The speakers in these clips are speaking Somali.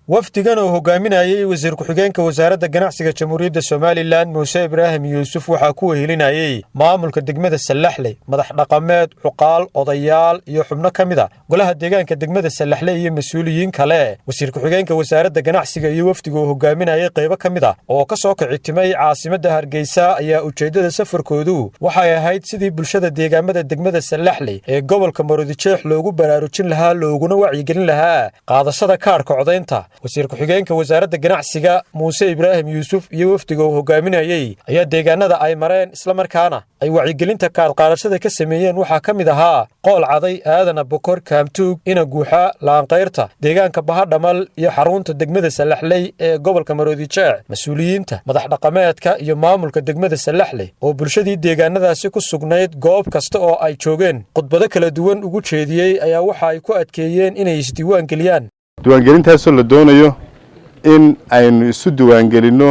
wafdigan oo hogaaminayay wasiir ku-xigeenka wasaaradda ganacsiga jamhuuriyadda Soomaaliland Muuse Ibraahim Yuusuf waxa ku wehelinayay maamulka degmada Salaxley madax dhaqameed cuqaal odayaal iyo xubno kamid ah golaha deegaanka degmada Salaxley iyo mas'uuliyiin kale wasiir ku-xigeenka wasaaradda ganacsiga iyo wafdiga oo hogaaminayay qaybo kamid ah oo ka soo kicitimay caasimadda Hargeysa ayaa ujeedada safarkoodu waxay ahayd sidii bulshada deegaamada degmada Salaxley ee gobolka Maroodijeex loogu baraarujin lahaa looguna wacyigelin lahaa qaadashada kaarka codeynta wasiir ku-xigeenka wasaaradda ganacsiga Muuse Ibraahim Yuusuf iyo wafdiga oo hogaaminayay ayaa deegaanada ay mareen isla markaana ay wacyigelinta kaar qaadashada ka sameeyeen waxa kamid ahaa qool caday aadan bokor kaamtuug ina guuxa laanqeyrta deegaanka bahadhamal iyo xarunta degmada Salaxley ee gobolka Maroodijeex mas'uuliyiinta madax dhaqameedka iyo maamulka degmada Salaxley oo bulshadii deegaanadaasi ku sugnayd goob kasta oo ay joogeen khudbado kala duwan ugu jeediyay ayaa waxa ay ku adkeeyeen inay isdiiwaan geliyaan diiwaangelintaas la doonayo in aynu isu diiwaangelino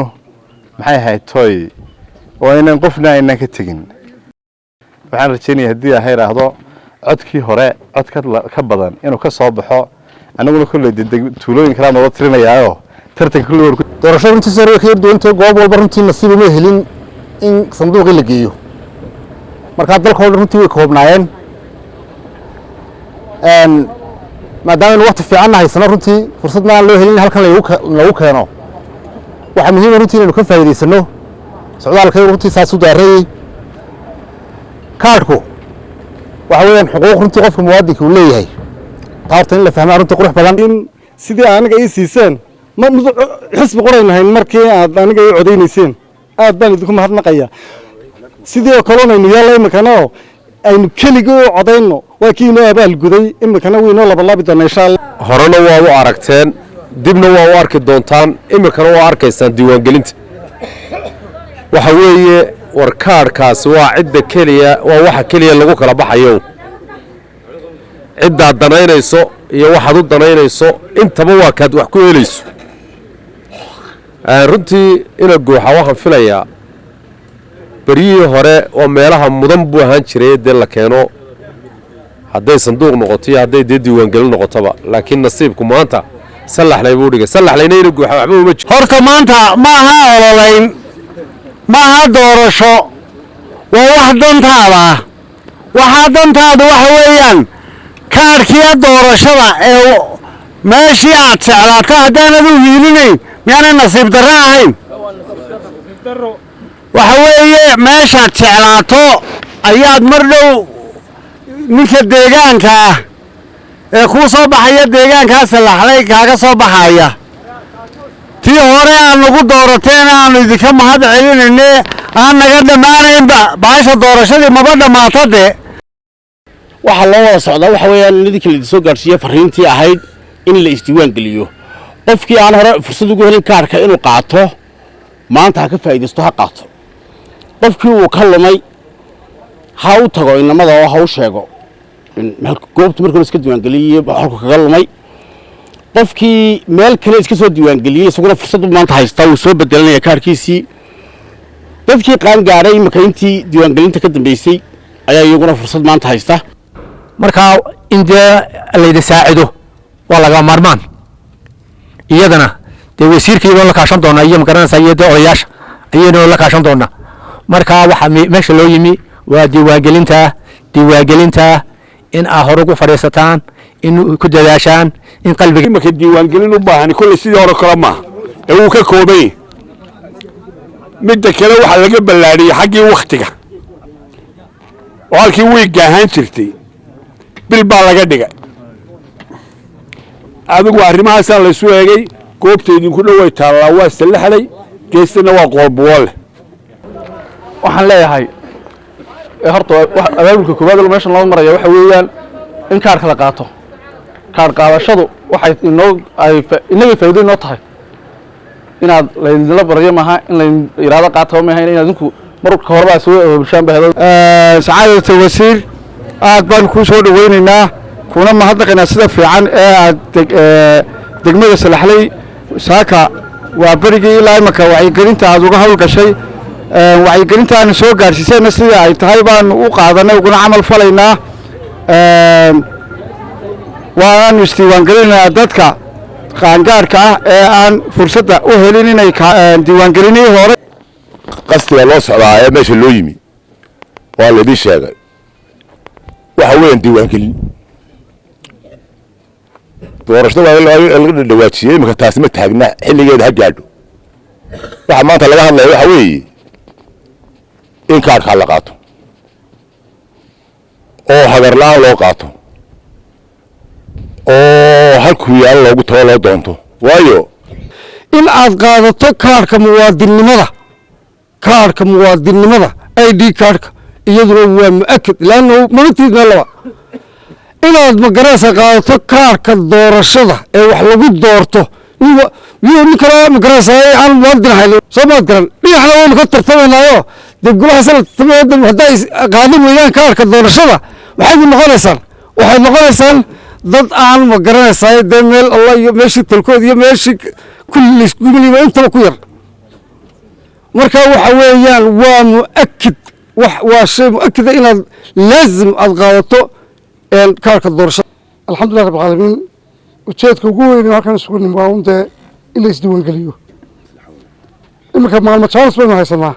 maxay ahayd toy oo inaan qofna aynan ka tagin waxaan rajaynayaa haddii ay raahdo codkii hore cod ka badan inuu ka soo baxo anaguna kulay tuulooyin kala noo tirinayaayo tartanka loo doorashada inta sare ka doonto goob walba runtii nasiib uma helin in sanduuqii la geeyo marka dalka runtii way koobnaayeen maadaama waqti fiican haysano runtii fursad ma loo helin halkan lagu keeno waxa muhiim ah runtii inaynu ka faa'iideysano socdaalka runtii saas u daaray kaarku waxa weeyaan xuquuq runtii qofka muwaadinka uu leeyahay taarta in la fahmo runtii qurux badan in sidii aniga ay siiseen ma xisbi qoraynahay markii aad aniga ay codeynayeen aad baan idinku mahadnaqaya sidii oo kale inaynu yeelay makano aynu keliga u codeyno waa kii inoo abaal guday imikana wiinoo labalaabi doona insha Allah horena waa u aragteen dibna waa u arki doontaan imikana waa arkaysaan diiwaangelinta waxa weeye war kaarkaasi waa cidda keliya waa waxa keliya lagu kala baxayo cidda danaynayso iyo waxaad u danaynayso intaba waa kaad wax ku helayso runtii ina guuxa waxaan filayaa bariyii hore oo meelaha mudan buu ahaan jiray dee la keeno hadday sanduuq noqoto iyo hadday diiwaangelin noqotoba laakiin nasiibku maanta Salaxley buu dhigay Salaxleyna ina guuxa waxba uma jiro horta maanta ma aha ololayn ma aha doorasho waa wax dantaada waxa dantaadu waxa weeyaan kaarkii doorashada ee meeshii aad jeclaato haddaanad u hiilinayn miyaan nasiib darro ahayn waxa weeye meesha jeclaato ayaad mar dhow ninka deegaanka ee ku soo baxaya deegaanka Salaxley kaaga soo baxaya tii hore aan lagu doorateen aan idinka mahad celinayne aan naga dhamaanayn baasha doorashadii maba dhamaatade waxa loo wada socdaa waxa weeyaan idinka la soo gaarsiiyay fariintii ahayd in la isdiiwaan geliyo qofkii aan hore fursad ugu helin kaarka inuu qaato maanta ka faa'iideysto ha qaato qofkii uu ka lumay ha u tago inamada oo ha u sheego meel goobta markuu iska diiwaan geliyay halku kaga lumay qofkii meel kale iska soo diiwaan geliyay isaguna fursad maanta haysta uu soo bedelanaya kaarkiisii dadkii qaan gaaray imika intii diiwaan gelinta ka dambeysay ayaa iyaguna fursad maanta haysta marka in la saacido waa laga maarmaan iyadana wasiirkii la kaashan doona iyo magaranaysa iyo odayaasha ayayna la kaashan doona marka waxa meesha loo yimi waa diiwaangelinta in ay hore ugu fariisataan in ku dadaashaan in qalbiga imika diiwaangelin u baahan kulli sidii hore kala ma ee uu ka koobay midda kale waxa laga ballaariyay xaggii waqtiga oo halkii wiiga ahaan jirtay bil baa laga dhigay adigu arrimahaas la isu eegay goobteedii ku dhaw ay taallaa waa Salaxley geestana waa qoolboole waxaan leeyahay horta abaabulka koobaad oo meesha loo marayo waxa weeyaan in kaarka la qaato kaar qaadashadu waxay inaga faa'iido inoo tahay inaad la barayo maaha in la iraado qaato maaha inaad idinku marka horeba soo bulshaan bahdo sacaadada wasiir aad baan ku soo dhaweynaynaa kuna mahadnaqaynaa sida fiican ee aad degmada Salaxley saaka waa barigii ilaa imaka wacyigelinta aad uga hawl gashay wacyigelintaan soo gaarsiisayna sida ay tahay baan u qaadanay uguna camal falaynaa waan isdiiwaan gelinaynaa dadka qaangaarka ah ee aan fursadda u helin inay diiwaangelinihii hore qastiga loo socdaa ee meesha loo yimi waa laydin sheegay waxa weeyaan diiwaangelin doorashada laga dhawaajiyey iminka taasi ma taagna xilligeeda ha gaadho waxa maanta laga hadlaya waxa weeye in kaarkaa la qaato oo hagar la-aan loo qaato oo halkuu yaalo loogu tago loo doonto waayo in aad qaadato kaarhka muwaadinnimada ID kaarhka iyaduna waa mu'akid laanna maantiid meel laba inaad magaraysa qaadato kaarhka doorashada ee wax lagu doorto nin kale magaraysa aan muwaadin ahayn soo maad garan dhinaxna waynu ka tartamaynaayo dee golaha sanadka hadday qaadan weeyaan kaarhka doorashada waxay noqonaysaan dad aan magaranaysaa dee meel allah iyo meeshii talkood iyo meeshii kulli isgumliba intaba ku yar marka waxa weeyaan waa mu'akid waa shay mu'akida inaad laazim aad qaadato kaarka doorashada alxamdulilah rabbil caalamiin ujeedka ugu weyn halkan isugu nim waa un dee in la isdiiwaangeliyo iminka maalmo jaanis baynu haysanaa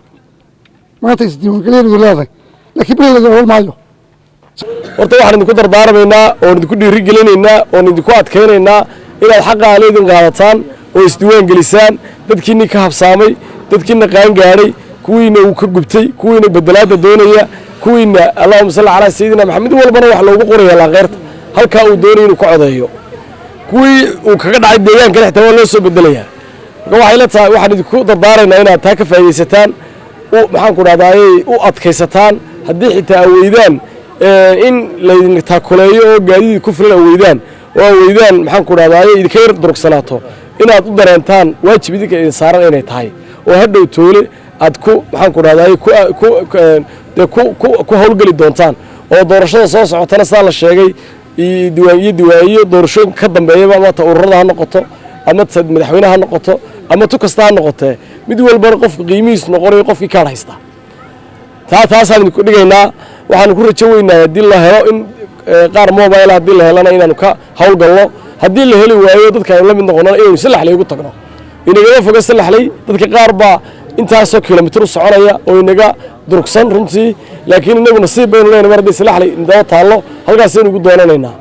maanta isdiiwaangeliyaynu leedahay laakiin beri laga hol maayo horta waxaan idinku dardaarmaynaa oon idinku dhiirigelinaynaa oon idinku adkaynaynaa inaad xaqa aleedin qaadataan oo isdiiwaan gelisaan dadkiinni ka habsaamay dadkiinna qaangaadhay kuwiina uu ka gubtay kuwiina bedelaadda doonaya kuwiina allahuma salli calaa sayidina maxamed walbana wax loogu qoraya laaqeyrta halkaa uu doonaya inuu ka codeeyo kuwii uu kaga dhacay deegaankana xitaa waa loo soo bedelayaa marka waxay la tahay waxaan idinku dardaaraynaa inaad taa ka faa'iidaysataan maxaanku dhahdaayey u adkaysataan haddii xitaa aweydaan in laydin taakuleeyo oo gaadiid ku filan aweydaan oo aweydaan maxaanku dhahdaayey idinka yar durugsanaato inaad u dareentaan waajib idinka idin saaran inay tahay oo hadhow toole aad ku maxaanku dhahdaayey ku hawlgeli doontaan oo doorashada soo socotana sidaa la sheegay diiwaaniyo doorashooyinka ka dambeeyaba ama ta ururada ha noqoto ama ta madaxweyne ha noqoto ama tu kasta ha noqotee mid walbana qofka qiimihiisu noqonayo qofkii kaadh haysta taasaan idinku dhigaynaa waxaanu ku rajo weynaa haddii la helo in qaar mobile haddii la helana inaanu ka hawlgalno haddii la heli waayo dadka aynu la mid noqonana inaynu salaxley ugu tagno inagama foga salaxley dadka qaar baa intaasoo kilomitir u soconaya oo inaga durugsan runtii laakiin inagu nasiib baynu leenahay mar haddii salaxley daba taallo halkaasaynu ugu doonanaynaa